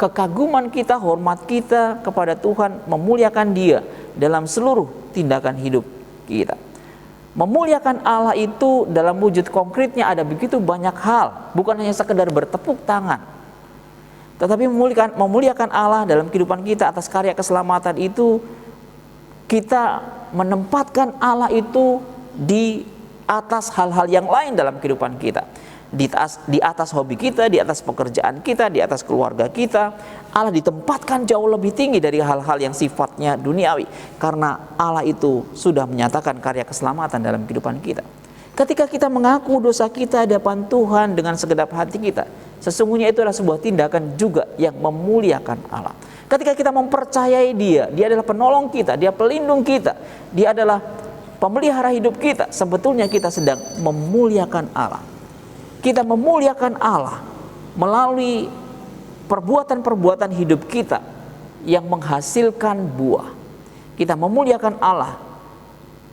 kekaguman kita, hormat kita kepada Tuhan, memuliakan Dia dalam seluruh tindakan hidup kita. Memuliakan Allah itu dalam wujud konkretnya ada begitu banyak hal, bukan hanya sekedar bertepuk tangan. Tetapi memuliakan Allah dalam kehidupan kita atas karya keselamatan itu, kita menempatkan Allah itu di atas hal-hal yang lain dalam kehidupan kita. Di atas hobi kita, di atas pekerjaan kita, di atas keluarga kita. Allah ditempatkan jauh lebih tinggi dari hal-hal yang sifatnya duniawi. Karena Allah itu sudah menyatakan karya keselamatan dalam kehidupan kita. Ketika kita mengaku dosa kita di hadapan Tuhan dengan segenap hati kita, sesungguhnya itu adalah sebuah tindakan juga yang memuliakan Allah. Ketika kita mempercayai Dia adalah penolong kita, Dia pelindung kita, Dia adalah pemelihara hidup kita, sebetulnya kita sedang memuliakan Allah. Kita memuliakan Allah melalui perbuatan-perbuatan hidup kita yang menghasilkan buah. Kita memuliakan Allah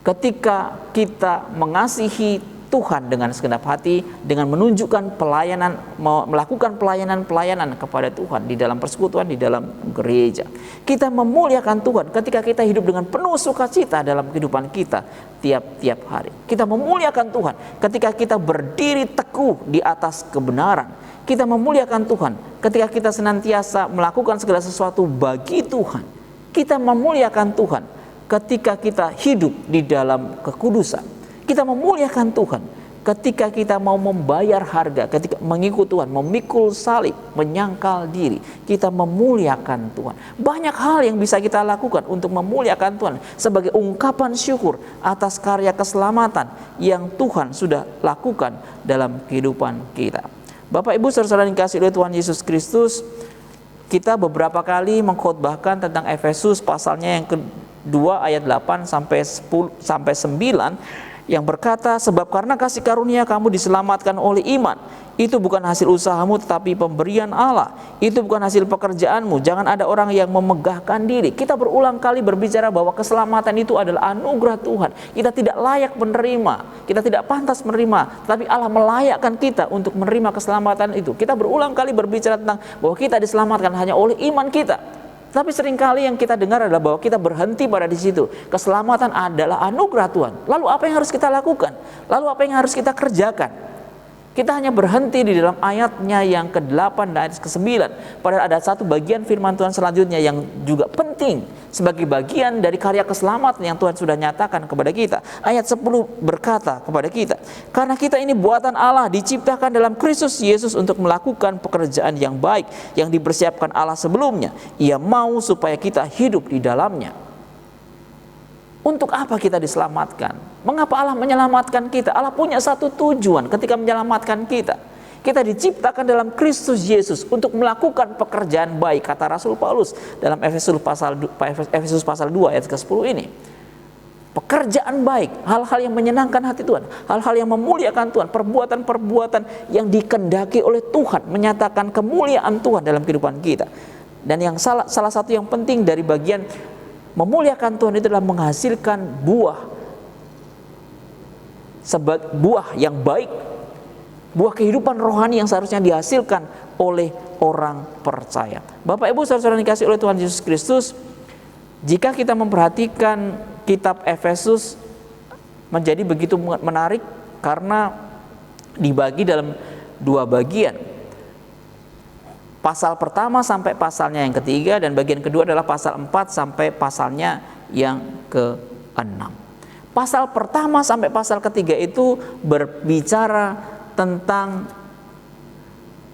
ketika kita mengasihi Tuhan dengan segenap hati, dengan menunjukkan pelayanan, melakukan pelayanan-pelayanan kepada Tuhan di dalam persekutuan, di dalam gereja. Kita memuliakan Tuhan ketika kita hidup dengan penuh sukacita dalam kehidupan kita tiap-tiap hari. Kita memuliakan Tuhan ketika kita berdiri teguh di atas kebenaran. Kita memuliakan Tuhan ketika kita senantiasa melakukan segala sesuatu bagi Tuhan. Kita memuliakan Tuhan ketika kita hidup di dalam kekudusan. Kita memuliakan Tuhan ketika kita mau membayar harga, ketika mengikut Tuhan, memikul salib, menyangkal diri. Kita memuliakan Tuhan. Banyak hal yang bisa kita lakukan untuk memuliakan Tuhan sebagai ungkapan syukur atas karya keselamatan yang Tuhan sudah lakukan dalam kehidupan kita. Bapak Ibu saudara-saudara yang dikasihi oleh Tuhan Yesus Kristus, kita beberapa kali mengkhotbahkan tentang Efesus pasalnya yang kedua ayat 8 sampai 9 yang berkata, sebab karena kasih karunia kamu diselamatkan oleh iman. Itu bukan hasil usahamu tetapi pemberian Allah. Itu bukan hasil pekerjaanmu. Jangan ada orang yang memegahkan diri. Kita berulang kali berbicara bahwa keselamatan itu adalah anugerah Tuhan. Kita tidak layak menerima, kita tidak pantas menerima, tapi Allah melayakkan kita untuk menerima keselamatan itu. Kita berulang kali berbicara tentang bahwa kita diselamatkan hanya oleh iman kita. Tapi seringkali yang kita dengar adalah bahwa kita berhenti pada di situ. Keselamatan adalah anugerah Tuhan. Lalu apa yang harus kita lakukan? Lalu apa yang harus kita kerjakan? Kita hanya berhenti di dalam ayatnya yang ke-8 dan ayat ke-9. Padahal ada satu bagian firman Tuhan selanjutnya yang juga penting sebagai bagian dari karya keselamatan yang Tuhan sudah nyatakan kepada kita. Ayat 10 berkata kepada kita, karena kita ini buatan Allah, diciptakan dalam Kristus Yesus untuk melakukan pekerjaan yang baik yang dipersiapkan Allah sebelumnya. Ia mau supaya kita hidup di dalamnya. Untuk apa kita diselamatkan? Mengapa Allah menyelamatkan kita? Allah punya satu tujuan ketika menyelamatkan kita. Kita diciptakan dalam Kristus Yesus untuk melakukan pekerjaan baik, kata Rasul Paulus dalam Efesus pasal 2 ayat ke-10 ini. Pekerjaan baik, hal-hal yang menyenangkan hati Tuhan, hal-hal yang memuliakan Tuhan, perbuatan-perbuatan yang dikehendaki oleh Tuhan, menyatakan kemuliaan Tuhan dalam kehidupan kita. Dan yang salah satu yang penting dari bagian memuliakan Tuhan itu adalah menghasilkan buah yang baik, buah kehidupan rohani yang seharusnya dihasilkan oleh orang percaya. Bapak Ibu saudara-saudara yang dikasihi oleh Tuhan Yesus Kristus, jika kita memperhatikan kitab Efesus menjadi begitu menarik karena dibagi dalam dua bagian. Pasal pertama sampai pasalnya yang ketiga, dan bagian kedua adalah pasal 4 sampai pasalnya yang ke-6. Pasal pertama sampai pasal ketiga itu berbicara tentang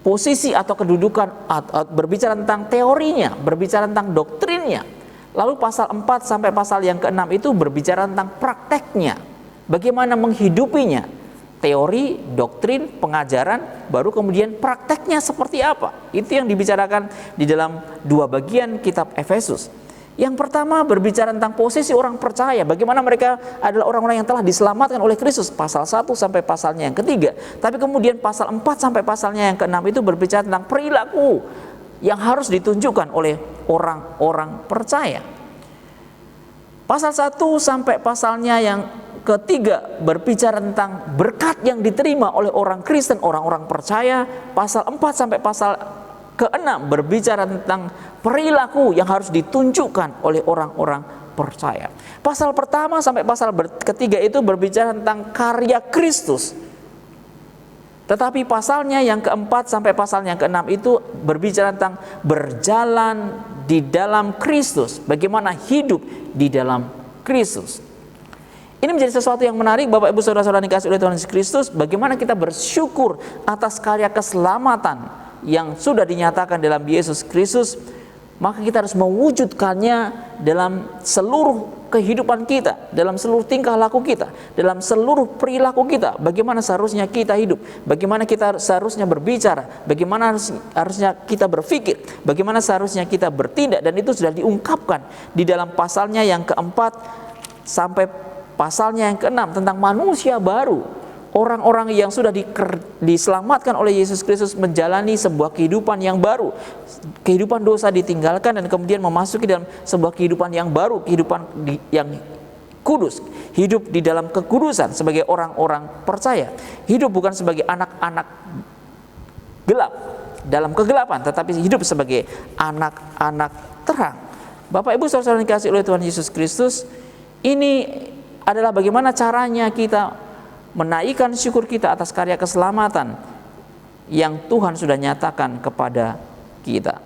posisi atau kedudukan, berbicara tentang teorinya, berbicara tentang doktrinnya. Lalu pasal 4 sampai pasal yang ke-6 itu berbicara tentang prakteknya, bagaimana menghidupinya. Teori, doktrin, pengajaran, baru kemudian prakteknya seperti apa. Itu yang dibicarakan di dalam dua bagian kitab Efesus. Yang pertama berbicara tentang posisi orang percaya, bagaimana mereka adalah orang-orang yang telah diselamatkan oleh Kristus, pasal 1 sampai pasalnya yang ketiga. Tapi kemudian pasal 4 sampai pasalnya yang ke-6 itu berbicara tentang perilaku yang harus ditunjukkan oleh orang-orang percaya. Pasal 1 sampai pasalnya yang ketiga berbicara tentang berkat yang diterima oleh orang Kristen, orang-orang percaya. Pasal 4 sampai pasal ke-6 berbicara tentang perilaku yang harus ditunjukkan oleh orang-orang percaya. Pasal pertama sampai pasal ketiga itu berbicara tentang karya Kristus. Tetapi pasalnya yang keempat sampai pasalnya yang keenam itu berbicara tentang berjalan di dalam Kristus, bagaimana hidup di dalam Kristus. Ini menjadi sesuatu yang menarik Bapak Ibu Saudara-saudara yang dikasihi oleh Tuhan Yesus Kristus, bagaimana kita bersyukur atas karya keselamatan yang sudah dinyatakan dalam Yesus Kristus, maka kita harus mewujudkannya dalam seluruh kehidupan kita, dalam seluruh tingkah laku kita, dalam seluruh perilaku kita. Bagaimana seharusnya kita hidup, bagaimana kita seharusnya berbicara, bagaimana harusnya kita berpikir, bagaimana seharusnya kita bertindak, dan itu sudah diungkapkan di dalam pasalnya yang keempat sampai pasalnya yang ke-6 tentang manusia baru. Orang-orang yang sudah diselamatkan oleh Yesus Kristus menjalani sebuah kehidupan yang baru. Kehidupan dosa ditinggalkan dan kemudian memasuki dalam sebuah kehidupan yang baru, kehidupan yang kudus. Hidup di dalam kekudusan sebagai orang-orang percaya. Hidup bukan sebagai anak-anak gelap dalam kegelapan, tetapi hidup sebagai anak-anak terang. Bapak Ibu saudara yang dikasihi oleh Tuhan Yesus Kristus, ini adalah bagaimana caranya kita menaikkan syukur kita atas karya keselamatan yang Tuhan sudah nyatakan kepada kita.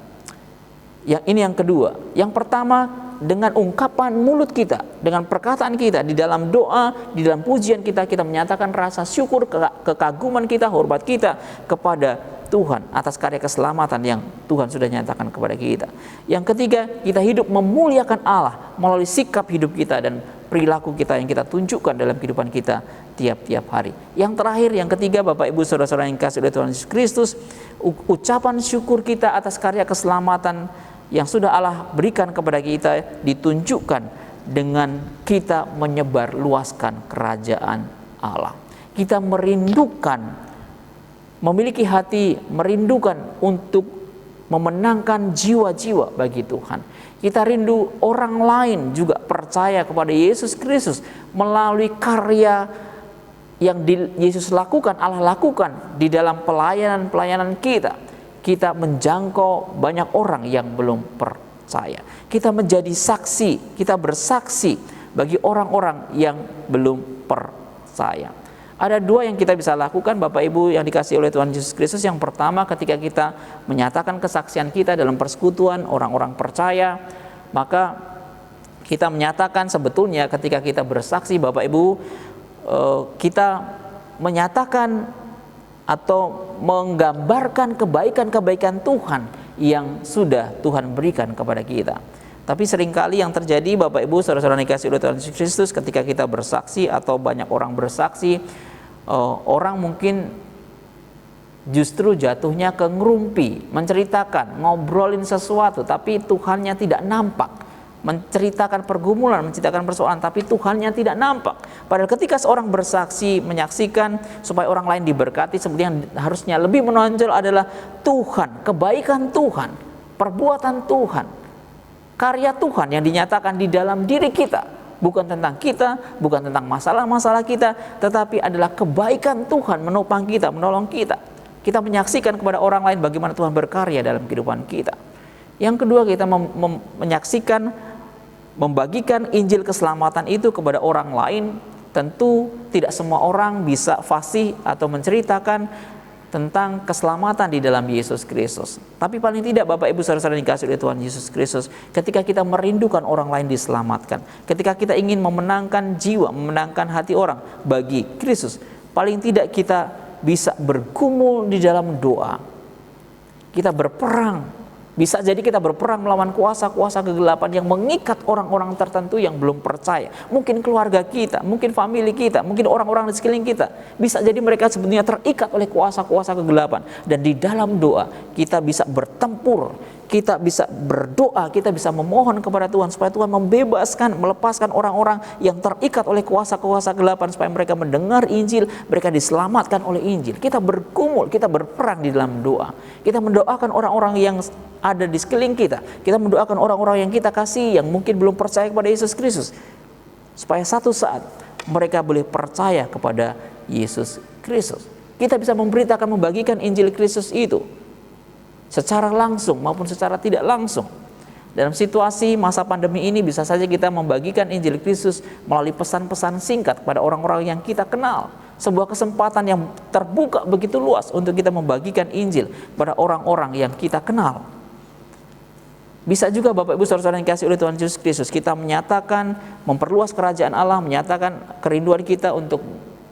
Yang ini yang kedua. Yang pertama, dengan ungkapan mulut kita, dengan perkataan kita, di dalam doa, di dalam pujian kita, kita menyatakan rasa syukur, kekaguman kita, hormat kita kepada Tuhan atas karya keselamatan yang Tuhan sudah nyatakan kepada kita. Yang ketiga, kita hidup memuliakan Allah melalui sikap hidup kita dan perilaku kita yang kita tunjukkan dalam kehidupan kita tiap-tiap hari. Yang terakhir, yang ketiga, Bapak Ibu saudara-saudara yang dikasihi oleh Tuhan Yesus Kristus, ucapan syukur kita atas karya keselamatan yang sudah Allah berikan kepada kita ditunjukkan dengan kita menyebar luaskan kerajaan Allah. Kita merindukan, memiliki hati merindukan untuk memenangkan jiwa-jiwa bagi Tuhan. Kita rindu orang lain juga percaya kepada Yesus Kristus melalui karya yang Yesus lakukan, Allah lakukan di dalam pelayanan-pelayanan kita. Kita menjangkau banyak orang yang belum percaya. Kita menjadi saksi, kita bersaksi bagi orang-orang yang belum percaya. Ada dua yang kita bisa lakukan Bapak Ibu yang dikasihi oleh Tuhan Yesus Kristus. Yang pertama, ketika kita menyatakan kesaksian kita dalam persekutuan orang-orang percaya, maka kita menyatakan sebetulnya ketika kita bersaksi Bapak Ibu, kita menyatakan atau menggambarkan kebaikan-kebaikan Tuhan yang sudah Tuhan berikan kepada kita. Tapi seringkali yang terjadi Bapak Ibu saudara-saudara yang dikasihi oleh Tuhan Yesus Kristus, ketika kita bersaksi atau banyak orang bersaksi, orang mungkin justru jatuhnya ke ngerumpi, menceritakan, ngobrolin sesuatu, tapi Tuhannya tidak nampak. Menceritakan pergumulan, menceritakan persoalan, tapi Tuhannya tidak nampak. Padahal ketika seorang bersaksi, menyaksikan supaya orang lain diberkati, sebenarnya harusnya lebih menonjol adalah Tuhan, kebaikan Tuhan, perbuatan Tuhan, karya Tuhan yang dinyatakan di dalam diri kita. Bukan tentang kita, bukan tentang masalah-masalah kita, tetapi adalah kebaikan Tuhan menopang kita, menolong kita. Kita menyaksikan kepada orang lain bagaimana Tuhan berkarya dalam kehidupan kita. Yang kedua, kita menyaksikan, membagikan Injil keselamatan itu kepada orang lain. Tentu tidak semua orang bisa fasih atau menceritakan tentang keselamatan di dalam Yesus Kristus. Tapi paling tidak Bapak Ibu saudara-saudara yang dikasihi oleh Tuhan Yesus Kristus, ketika kita merindukan orang lain diselamatkan, ketika kita ingin memenangkan jiwa, memenangkan hati orang bagi Kristus, paling tidak kita bisa bergumul di dalam doa. Kita berperang. Bisa jadi kita berperang melawan kuasa-kuasa kegelapan yang mengikat orang-orang tertentu yang belum percaya. Mungkin keluarga kita, mungkin famili kita, mungkin orang-orang di sekeliling kita. Bisa jadi mereka sebenarnya terikat oleh kuasa-kuasa kegelapan. Dan di dalam doa kita bisa bertempur, kita bisa berdoa, kita bisa memohon kepada Tuhan supaya Tuhan membebaskan, melepaskan orang-orang yang terikat oleh kuasa-kuasa kegelapan supaya mereka mendengar Injil, mereka diselamatkan oleh Injil. Kita bergumul, kita berperang di dalam doa. Kita mendoakan orang-orang yang ada di sekeliling kita. Kita mendoakan orang-orang yang kita kasih yang mungkin belum percaya kepada Yesus Kristus, supaya satu saat mereka boleh percaya kepada Yesus Kristus. Kita bisa memberitakan, membagikan Injil Kristus itu secara langsung maupun secara tidak langsung. Dalam situasi masa pandemi ini bisa saja kita membagikan Injil Kristus melalui pesan-pesan singkat kepada orang-orang yang kita kenal. Sebuah kesempatan yang terbuka begitu luas untuk kita membagikan Injil pada orang-orang yang kita kenal. Bisa juga Bapak Ibu saudara-saudara yang dikasihi oleh Tuhan Yesus Kristus, kita menyatakan, memperluas kerajaan Allah, menyatakan kerinduan kita untuk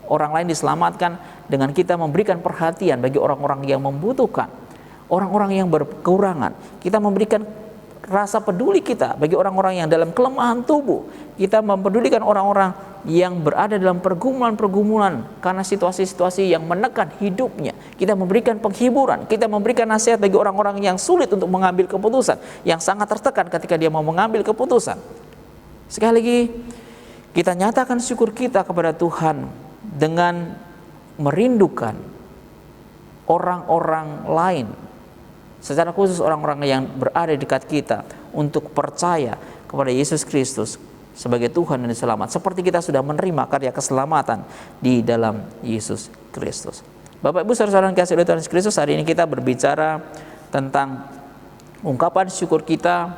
orang lain diselamatkan dengan kita memberikan perhatian bagi orang-orang yang membutuhkan, orang-orang yang berkekurangan. Kita memberikan rasa peduli kita bagi orang-orang yang dalam kelemahan tubuh. Kita mempedulikan orang-orang yang berada dalam pergumulan-pergumulan karena situasi-situasi yang menekan hidupnya. Kita memberikan penghiburan, kita memberikan nasihat bagi orang-orang yang sulit untuk mengambil keputusan, yang sangat tertekan ketika dia mau mengambil keputusan. Sekali lagi, Kita nyatakan syukur kita kepada Tuhan dengan merindukan orang-orang lain, secara khusus orang-orang yang berada di dekat kita, untuk percaya kepada Yesus Kristus sebagai Tuhan dan Selamat, seperti kita sudah menerima karya keselamatan di dalam Yesus Kristus. Bapak Ibu saudara-saudara yang kasih oleh Tuhan Yesus Kristus, hari ini kita berbicara tentang ungkapan syukur kita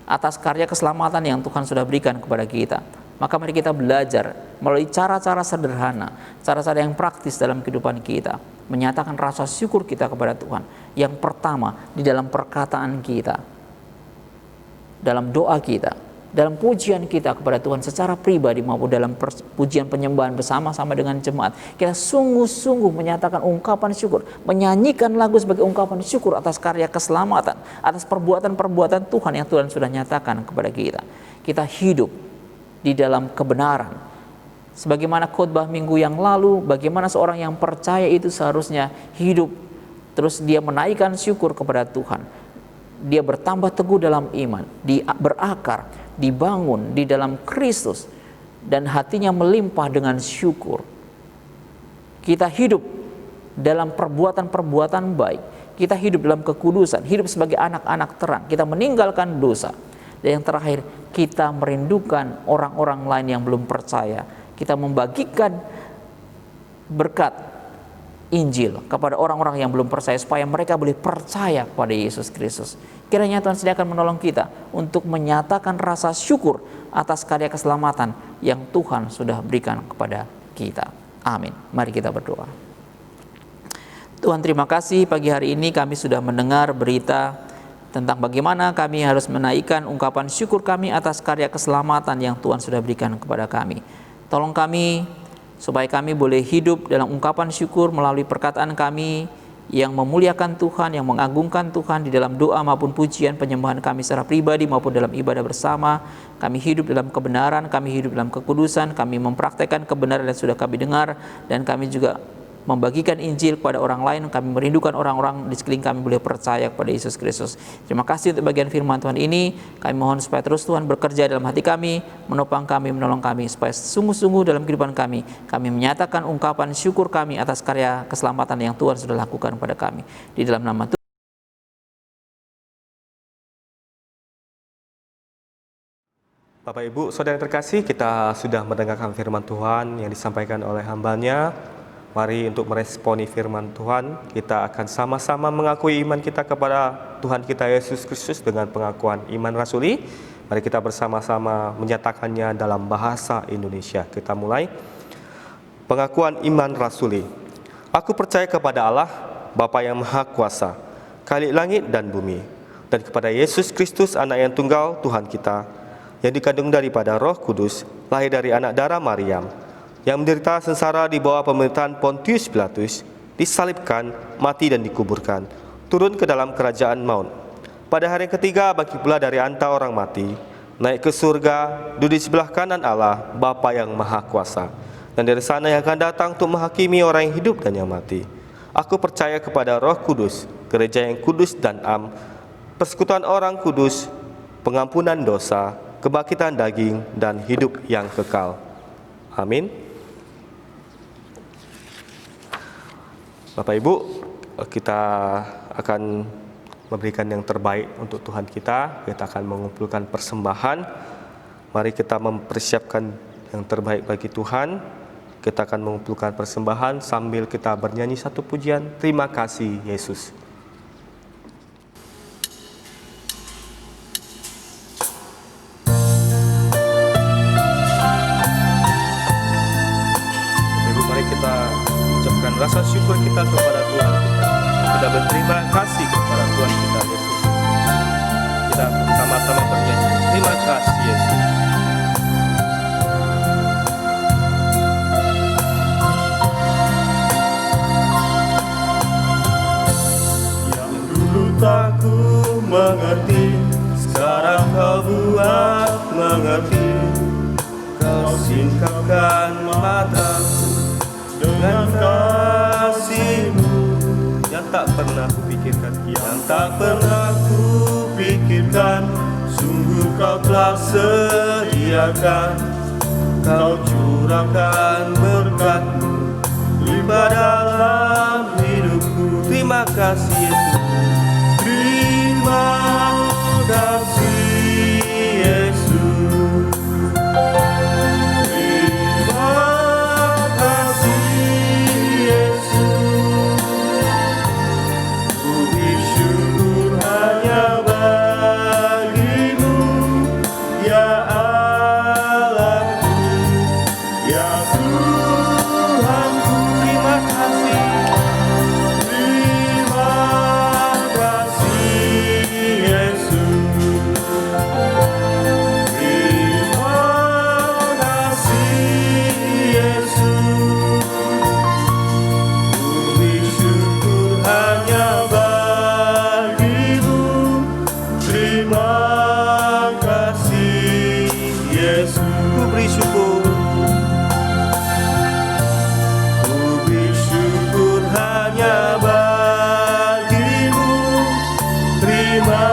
atas karya keselamatan yang Tuhan sudah berikan kepada kita. Maka mari kita belajar melalui cara-cara sederhana, cara-cara yang praktis dalam kehidupan kita, menyatakan rasa syukur kita kepada Tuhan. Yang pertama, di dalam perkataan kita, dalam doa kita, dalam pujian kita kepada Tuhan secara pribadi maupun dalam pujian penyembahan bersama-sama dengan jemaat, kita sungguh-sungguh menyatakan ungkapan syukur, menyanyikan lagu sebagai ungkapan syukur atas karya keselamatan, atas perbuatan-perbuatan Tuhan yang Tuhan sudah nyatakan kepada kita. Kita hidup di dalam kebenaran. Sebagaimana khotbah minggu yang lalu, bagaimana seorang yang percaya itu seharusnya hidup, terus dia menaikkan syukur kepada Tuhan. Dia bertambah teguh dalam iman, berakar, dibangun di dalam Kristus, dan hatinya melimpah dengan syukur. Kita hidup dalam perbuatan-perbuatan baik, kita hidup dalam kekudusan, hidup sebagai anak-anak terang, kita meninggalkan dosa. Dan yang terakhir, kita merindukan orang-orang lain yang belum percaya. Kita membagikan berkat Injil kepada orang-orang yang belum percaya, supaya mereka boleh percaya kepada Yesus Kristus. Kiranya Tuhan sediakan menolong kita untuk menyatakan rasa syukur atas karya keselamatan yang Tuhan sudah berikan kepada kita. Amin. Mari kita berdoa. Tuhan, terima kasih pagi hari ini kami sudah mendengar berita tentang bagaimana kami harus menaikkan ungkapan syukur kami atas karya keselamatan yang Tuhan sudah berikan kepada kami. Tolong kami supaya kami boleh hidup dalam ungkapan syukur melalui perkataan kami yang memuliakan Tuhan, yang mengagungkan Tuhan di dalam doa maupun pujian penyembahan kami secara pribadi maupun dalam ibadah bersama. Kami hidup dalam kebenaran, kami hidup dalam kekudusan, kami mempraktekkan kebenaran yang sudah kami dengar, dan kami juga membagikan Injil kepada orang lain. Kami merindukan orang-orang di sekeliling kami boleh percaya kepada Yesus Kristus. Terima kasih untuk bagian firman Tuhan ini. Kami mohon supaya terus Tuhan bekerja dalam hati kami, menopang kami, menolong kami, supaya sungguh-sungguh dalam kehidupan kami menyatakan ungkapan syukur kami atas karya keselamatan yang Tuhan sudah lakukan kepada kami. Di dalam nama Tuhan. Bapak Ibu saudara yang terkasih, kita sudah mendengarkan firman Tuhan yang disampaikan oleh hamba-Nya. Mari untuk meresponi firman Tuhan, kita akan sama-sama mengakui iman kita kepada Tuhan kita Yesus Kristus dengan pengakuan iman rasuli. Mari kita bersama-sama menyatakannya dalam bahasa Indonesia. Kita mulai. Pengakuan iman rasuli. Aku percaya kepada Allah, Bapa yang Maha Kuasa, Khalik langit dan bumi, dan kepada Yesus Kristus, Anak yang tunggal Tuhan kita, yang dikandung daripada Roh Kudus, lahir dari anak darah Maryam, yang menderita sengsara di bawah pemerintahan Pontius Pilatus, disalibkan, mati dan dikuburkan, turun ke dalam kerajaan maut. Pada hari ketiga bangkit pula dari antara orang mati, naik ke surga, duduk di sebelah kanan Allah, Bapa yang Maha Kuasa, dan dari sana yang akan datang untuk menghakimi orang yang hidup dan yang mati. Aku percaya kepada Roh Kudus, gereja yang kudus dan am, persekutuan orang kudus, pengampunan dosa, kebangkitan daging, dan hidup yang kekal. Amin. Bapak Ibu, kita akan memberikan yang terbaik untuk Tuhan kita. Kita akan mengumpulkan persembahan. Mari kita mempersiapkan yang terbaik bagi Tuhan. Kita akan mengumpulkan persembahan sambil kita bernyanyi satu pujian. Terima kasih Yesus. Ibu, mari kita ucapkan rasa syukur kita kepada Tuhan kita. Kita berterima kasih kepada Tuhan kita Yesus. Kita sama-sama bernyanyi. Terima kasih Yesus. Tak ku mengerti, sekarang kau buat mengerti. Kau singkapkan mataku dengan kasih-Mu yang tak pernah kupikirkan, yang tak pernah kupikirkan. Sungguh kau telah sediakan Kau curahkan berkat limpah dalam hidupku. Terima kasih Yesus. Terima kasih Yesus. Terima kasih Yesus. Ku bersyukur hanya bagimu, ya Allahku, ya Tuhanku. Terima kasih. Terima kasih Yesus. Terima kasih Yesus. Ku bersyukur hanya bagimu. Terima kasih Yesus. Ku bersyukur. Ku bersyukur hanya bagimu. Terima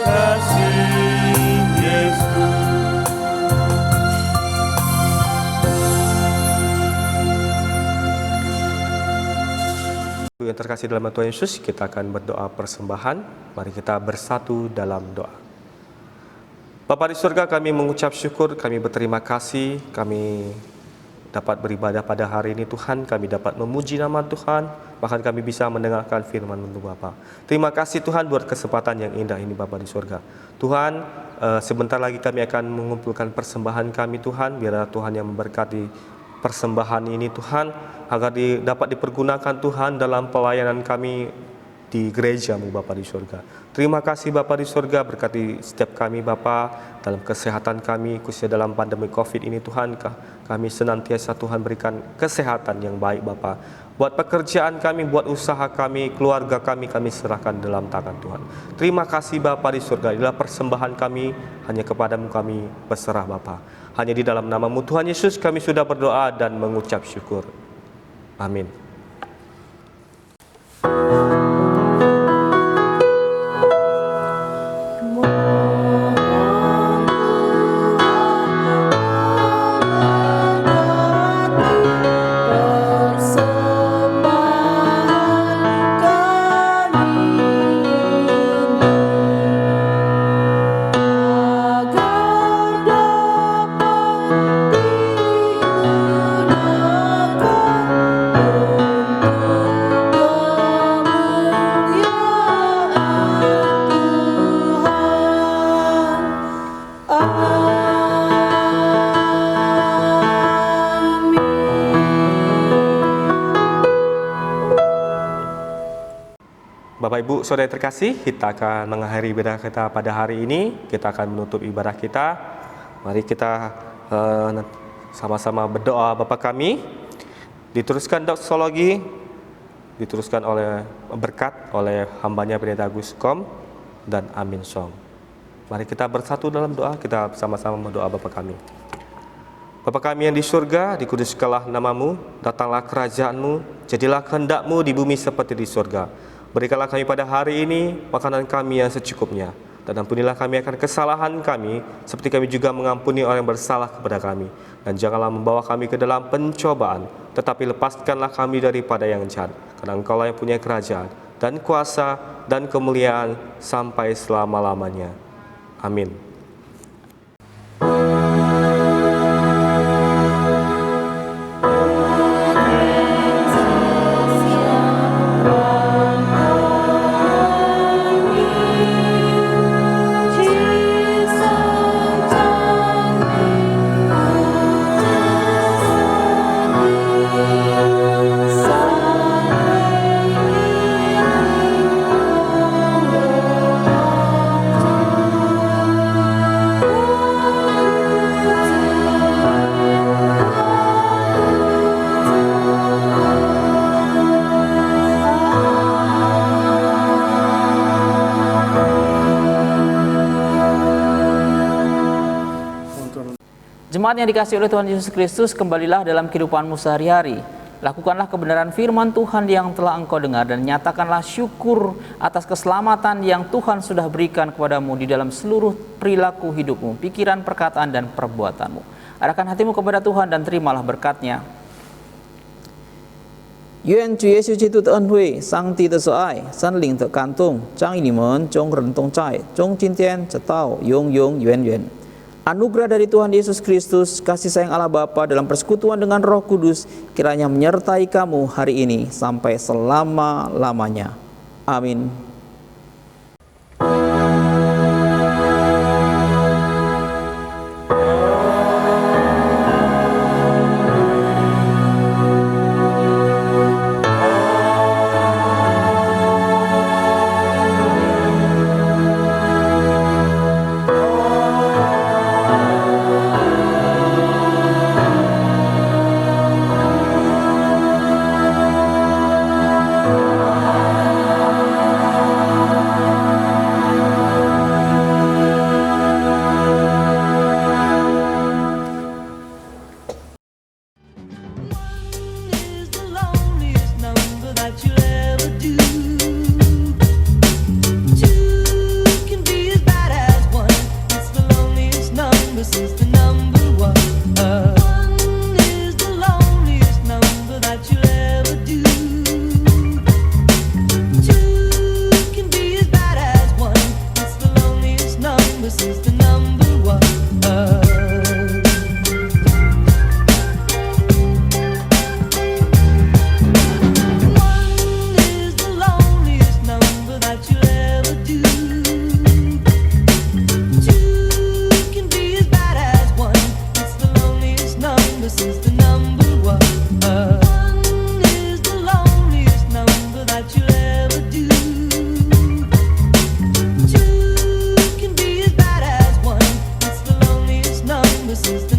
kasih Yesus. Yang terkasih dalam Tuhan Yesus, kita akan berdoa persembahan. Mari kita bersatu dalam doa. Bapa di surga, kami mengucap syukur, kami berterima kasih, kami dapat beribadah pada hari ini Tuhan, kami dapat memuji nama Tuhan, bahkan kami bisa mendengarkan firman-Mu Bapa. Terima kasih Tuhan buat kesempatan yang indah ini Bapa di surga. Tuhan, sebentar lagi kami akan mengumpulkan persembahan kami Tuhan, biarlah Tuhan yang memberkati persembahan ini Tuhan, agar dapat dipergunakan Tuhan dalam pelayanan kami di gereja-Mu Bapa di surga. Terima kasih Bapa di surga, berkati setiap kami Bapa dalam kesehatan kami, khususnya dalam pandemi COVID ini Tuhan. Kami senantiasa Tuhan berikan kesehatan yang baik Bapa. Buat pekerjaan kami, buat usaha kami, keluarga kami serahkan dalam tangan Tuhan. Terima kasih Bapa di surga, inilah persembahan kami, hanya kepadamu kami berserah Bapa. Hanya di dalam nama-Mu Tuhan Yesus kami sudah berdoa dan mengucap syukur. Amin. Bapak Ibu Saudara terkasih, kita akan mengakhiri ibadah kita pada hari ini. Kita akan menutup ibadah kita. Mari kita sama-sama berdoa Bapa kami. Diteruskan doksologi, diteruskan oleh berkat oleh hambanya Pendeta Agus Kom dan Amin Song. Mari kita bersatu dalam doa, kita sama-sama berdoa Bapa kami. Bapa kami yang di surga, dikuduskanlah nama-Mu, datanglah kerajaan-Mu, jadilah kehendak-Mu di bumi seperti di surga. Berikanlah kami pada hari ini makanan kami yang secukupnya, dan ampunilah kami akan kesalahan kami, seperti kami juga mengampuni orang yang bersalah kepada kami. Dan janganlah membawa kami ke dalam pencobaan, tetapi lepaskanlah kami daripada yang jahat. Karena Engkau-lah yang punya kerajaan, dan kuasa, dan kemuliaan sampai selama-lamanya. Amin. Jemaat yang dikasihi oleh Tuhan Yesus Kristus, kembalilah dalam kehidupanmu sehari-hari. Lakukanlah kebenaran firman Tuhan yang telah engkau dengar, dan nyatakanlah syukur atas keselamatan yang Tuhan sudah berikan kepadamu di dalam seluruh perilaku hidupmu, pikiran, perkataan, dan perbuatanmu. Arahkan hatimu kepada Tuhan dan terimalah berkat-Nya. 愿主耶稣基督的恩惠、上帝的慈爱、圣灵的感动，将与你们众人同在，从今天直到永永远远。Anugerah dari Tuhan Yesus Kristus, kasih sayang Allah Bapa dalam persekutuan dengan Roh Kudus, kiranya menyertai kamu hari ini sampai selama-lamanya. Amin. Is the loneliest number that you'll ever do. Two can be as bad as one. It's the loneliest number since the number one. One is the loneliest number that you'll ever do. Two can be as bad as one. It's the loneliest number since the number one. One is the loneliest number that you'll ever do. Two can be as bad as one. It's the loneliest number since the number one. One is the loneliest number that you'll ever do. Two can be as bad as one. It's the loneliest number since the